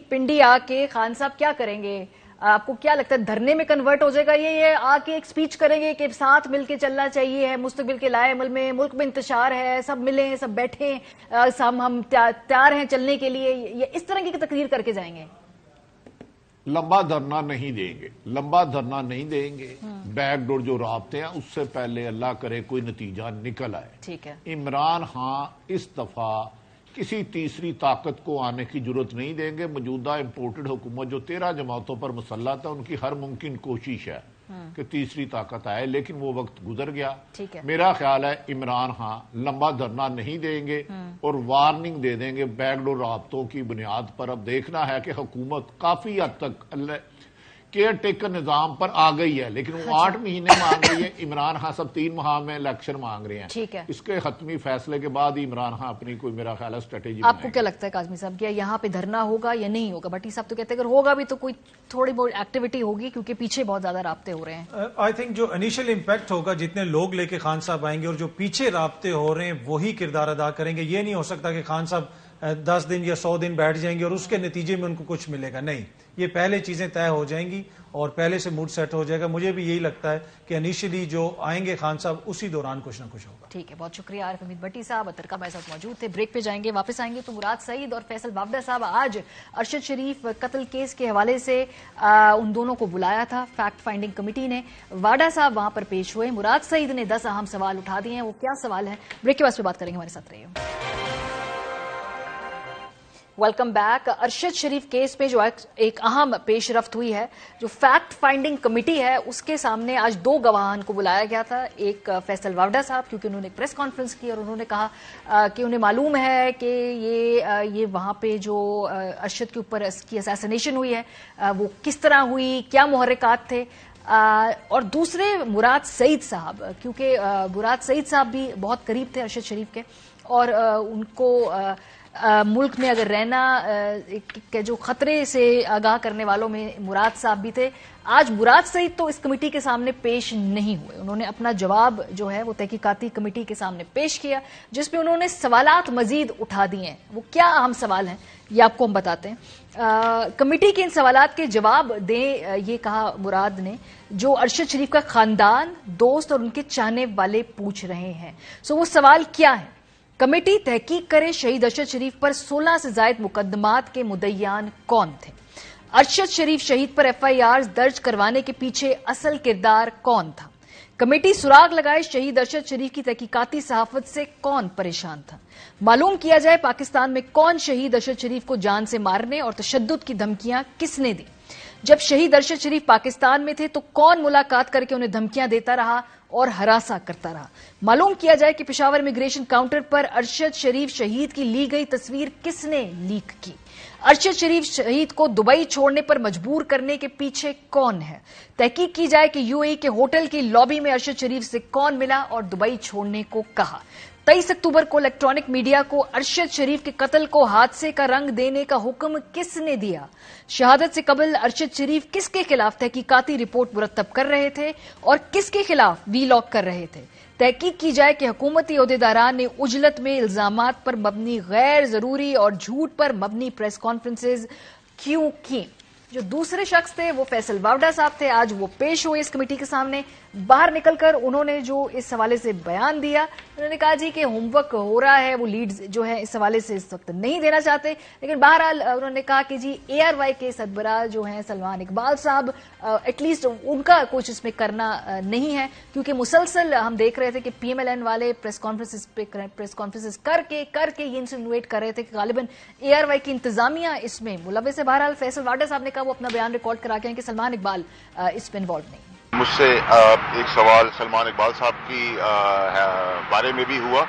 پنڈی آ کے خان صاحب کیا کریں گے؟ آپ کو کیا لگتا ہے دھرنے میں کنورٹ ہو جائے گا یہ آ کے ایک سپیچ کریں گے کہ ساتھ مل کے چلنا چاہیے, مستقبل کے لائے عمل میں ملک میں انتشار ہے, سب ملیں سب بیٹھیں, ہم تیار ہیں چلنے کے لیے, یہ اس طرح کی تقریر کر کے جائیں گے؟ لمبا دھرنا نہیں دیں گے, بیک ڈور جو رابطے ہیں اس سے پہلے اللہ کرے کوئی نتیجہ نکل آئے. ٹھیک ہے. عمران خان اس دفعہ کسی تیسری طاقت کو آنے کی ضرورت نہیں دیں گے. موجودہ امپورٹڈ حکومت جو 13 جماعتوں پر مسلط ہے ان کی ہر ممکن کوشش ہے کہ تیسری طاقت آئے, لیکن وہ وقت گزر گیا. میرا خیال ہے عمران خان لمبا دھرنا نہیں دیں گے اور وارننگ دے دیں گے بیک ڈور رابطوں کی بنیاد پر. اب دیکھنا ہے کہ حکومت کافی حد تک केयर टेकर निजाम पर आ गई है, लेकिन वो 8 महीने मांग रही है, इमरान खान सब 3 माह में इलेक्शन मांग रहे हैं। ठीक है, इसके खत्मी फैसले के बाद ही इमरान खान अपनी कोई मेरा ख्याल है स्ट्रेटेजी। आपको क्या लगता है काजमी साहब, क्या यहाँ पे धरना होगा या नहीं होगा? भट्टी साहब तो कहते हैं अगर होगा भी तो कोई थोड़ी बहुत एक्टिविटी होगी, क्योंकि पीछे बहुत ज्यादा राब्ते हो रहे हैं। आई थिंक जो इनिशियल इम्पैक्ट होगा, जितने लोग लेके खान साहब आएंगे और जो पीछे राब्ते हो रहे हैं वही किरदार अदा करेंगे। ये नहीं हो सकता कि खान साहब 10 दिन या 100 दिन बैठ जाएंगे और उसके नतीजे में उनको कुछ मिलेगा। नहीं, ये पहले चीजें तय हो जाएंगी और पहले से मूड सेट हो जाएगा। मुझे भी यही लगता है कि इनिशियली जो आएंगे खान साहब उसी दौरान कुछ ना कुछ होगा। ठीक है, बहुत शुक्रिया आरिफ हमीद भट्टी साहब, अतर का हमारे साथ मौजूद थे। ब्रेक पे जाएंगे, वापस आएंगे तो मुराद सईद और फैसल वावडा साहब, आज अरशद शरीफ कत्ल केस के हवाले से उन दोनों को बुलाया था फैक्ट फाइंडिंग कमेटी ने। वाडा साहब वहां पर पेश हुए, मुराद सईद ने 10 अहम सवाल उठा दिए हैं। वो क्या सवाल है, ब्रेक के बाद बात करेंगे, हमारे साथ रहिए। Welcome back. Arshad Sharif case में जो एक अहम पेशरफ्त हुई है, जो फैक्ट फाइंडिंग कमेटी है, उसके सामने आज 2 गवाहान को बुलाया गया था। एक फैसल वावडा साहब, क्योंकि उन्होंने प्रेस कॉन्फ्रेंस की और उन्होंने कहा कि उन्हें मालूम है कि ये वहां पे जो अरशद के ऊपर की असैसिनेशन हुई है वो किस तरह हुई, क्या मुहर्रिकात थे। और दूसरे मुराद सईद साहब, क्योंकि मुराद सईद साहब भी बहुत करीब थे अरशद शरीफ के और उनको मुल्क में अगर रहना के जो खतरे से आगाह करने वालों में मुराद साहब भी थे। आज मुराद सईद तो इस कमेटी के सामने पेश नहीं हुए। उन्होंने अपना जवाब जो है वो तहकीकाती कमेटी के सामने पेश किया, जिसमें उन्होंने सवालात मजीद उठा दिए हैं। वो क्या अहम सवाल हैं ये आपको हम बताते हैं। कमेटी के इन सवालात के जवाब दें, ये कहा मुराद ने, जो अरशद शरीफ का खानदान, दोस्त और उनके चाहने वाले पूछ रहे हैं। सो वो सवाल क्या है? कमेटी तहकीक करे, शहीद अरशद शरीफ पर 16 से जायद मुकदमात के मुद्दईयान कौन थे? अरशद शरीफ शहीद पर FIR दर्ज करवाने के पीछे असल किरदार कौन था? कमेटी सुराग लगाए, शहीद अरशद शरीफ की तहकीकाती सहाफत से कौन परेशान था? मालूम किया जाए पाकिस्तान में कौन शहीद अरशद शरीफ को जान से मारने और तशद्दुद की धमकियां किसने दी? जब शहीद अरशद शरीफ पाकिस्तान में थे तो कौन मुलाकात करके उन्हें धमकियां देता रहा और हरासा करता रहा? मालूम किया जाए कि पेशावर इमिग्रेशन काउंटर पर अरशद शरीफ शहीद की ली गई तस्वीर किसने लीक की? अरशद शरीफ शहीद को दुबई छोड़ने पर मजबूर करने के पीछे कौन है? तहकीक की जाए कि UAE के होटल की लॉबी में अरशद शरीफ से कौन मिला और दुबई छोड़ने को कहा? 23 अक्टूबर को इलेक्ट्रॉनिक मीडिया को अरशद शरीफ के कत्ल को हादसे का रंग देने का हुक्म किसने दिया? शहादत से कबल अरशद शरीफ किसके खिलाफ तहकीकाती रिपोर्ट मुरतब कर रहे थे और किसके खिलाफ वीलॉग कर रहे थे? तहकीक की जाए कि हुकूमती ओहदेदारान ने उजलत में इल्जामात पर मबनी, गैर जरूरी और झूठ पर मबनी प्रेस कॉन्फ्रेंसेज क्यों की? जो दूसरे शख्स थे वो फैसल वावडा साहब थे। आज वो पेश हुए इस कमेटी के सामने। बाहर निकलकर उन्होंने जो इस हवाले से बयान दिया, उन्होंने कहा जी कि होमवर्क हो रहा है, वो लीड्स जो है इस हवाले से इस वक्त नहीं देना चाहते। लेकिन बहरहाल उन्होंने कहा कि जी ARY के सरबराह जो हैं सलमान इकबाल साहब, एटलीस्ट उनका कुछ इसमें करना नहीं है, क्योंकि मुसलसल हम देख रहे थे कि PMLN वाले प्रेस कॉन्फ्रेंसेस करके ये इंसिनुएट कर रहे थे कि गालिबन ARY की इंतजामिया इसमें मुलव्वस है। बहरहाल फैसल वावडा साहब ने कहा वो अपना बयान रिकॉर्ड करा के हैं कि सलमान इकबाल इसमें इन्वॉल्व नहीं। मुझसे एक सवाल सलमान इकबाल साहब की बारे में भी हुआ।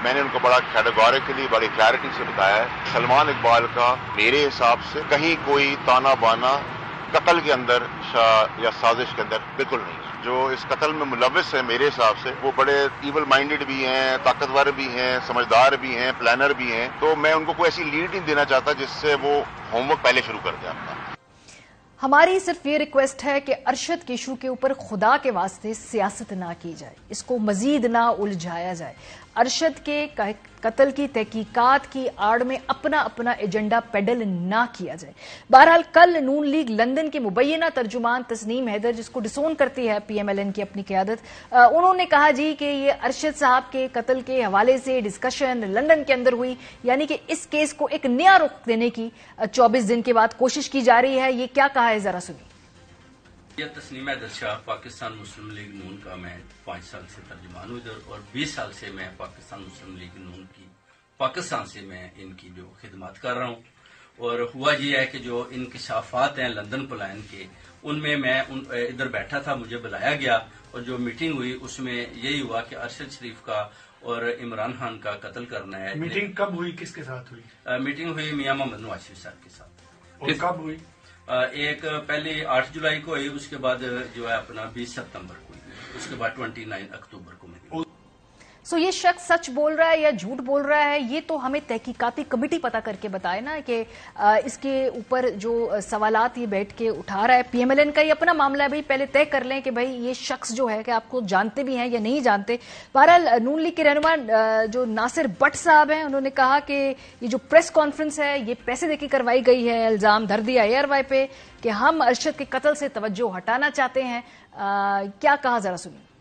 मैंने उनको बड़ा कैटेगोरिकली, बड़ी क्लैरिटी से बताया है, सलमान इकबाल का मेरे हिसाब से कहीं कोई ताना बाना कत्ल के अंदर या साजिश के अंदर बिल्कुल नहीं है। जो इस कत्ल में मुलव्वस है मेरे हिसाब से वो बड़े इवल माइंडेड भी हैं, ताकतवर भी हैं, समझदार भी हैं, प्लानर भी हैं। तो मैं उनको कोई ऐसी लीड नहीं देना चाहता जिससे वो होमवर्क पहले शुरू कर दे अपना। हमारी सिर्फ ये रिक्वेस्ट है कि अरशद के इशू के ऊपर खुदा के वास्ते सियासत ना की जाए, इसको मजीद ना उलझाया जाए। अरशद के कत्ल की तहकीकात की आड़ में अपना अपना एजेंडा पेडल ना किया जाए। बहरहाल कल नून लीग लंदन के मुबैना तर्जुमान तस्नीम हैदर, जिसको डिसोन करती है PMLN की अपनी क़यादत, उन्होंने कहा जी कि ये अरशद साहब के कत्ल के हवाले से डिस्कशन लंदन के अंदर हुई, यानी कि इस केस को एक नया रुख देने की 24 दिन के बाद कोशिश की जा रही है। ये क्या कहा है, जरा सुनिए। यह तस्नीम हैदर शाह, पाकिस्तान मुस्लिम लीग नून का मैं 5 साल से तर्जुमान हूँ इधर, और 20 साल से मैं पाकिस्तान मुस्लिम लीग नून की पाकिस्तान से मैं इनकी जो खिदमत कर रहा हूँ। और हुआ ये है कि जो इंकशाफात हैं लंदन पलायन के, उनमें मैं इधर बैठा था, मुझे बुलाया गया और जो मीटिंग हुई उसमें यही हुआ कि अरशद शरीफ का और इमरान खान का कत्ल करना है। मीटिंग कब हुई, किसके साथ हुई? मीटिंग हुई मियां मोहम्मद नवाज शरीफ साहब के साथ। और कब हुई? एक पहले 8 जुलाई को हुई, उसके बाद जो है अपना 20 सितंबर को हुई, उसके बाद 29 अक्टूबर को मिली। सो ये शख्स सच बोल रहा है या झूठ बोल रहा है, ये तो हमें तहकीकाती कमेटी पता करके बताए ना कि इसके ऊपर जो सवालात ये बैठ के उठा रहा है। पीएमएलएन का ये अपना मामला है, भाई पहले तय कर लें कि भाई ये शख्स जो है कि आपको जानते भी हैं या नहीं जानते। बहरहाल नून लीग के रहनुमा जो नासिर बट साहब हैं, उन्होंने कहा कि ये जो प्रेस कॉन्फ्रेंस है ये पैसे देके करवाई गई है, इल्जाम धर दिया एयरवाई पे कि हम अरशद के कत्ल से तवज्जो हटाना चाहते हैं। क्या कहा, जरा सुनिए।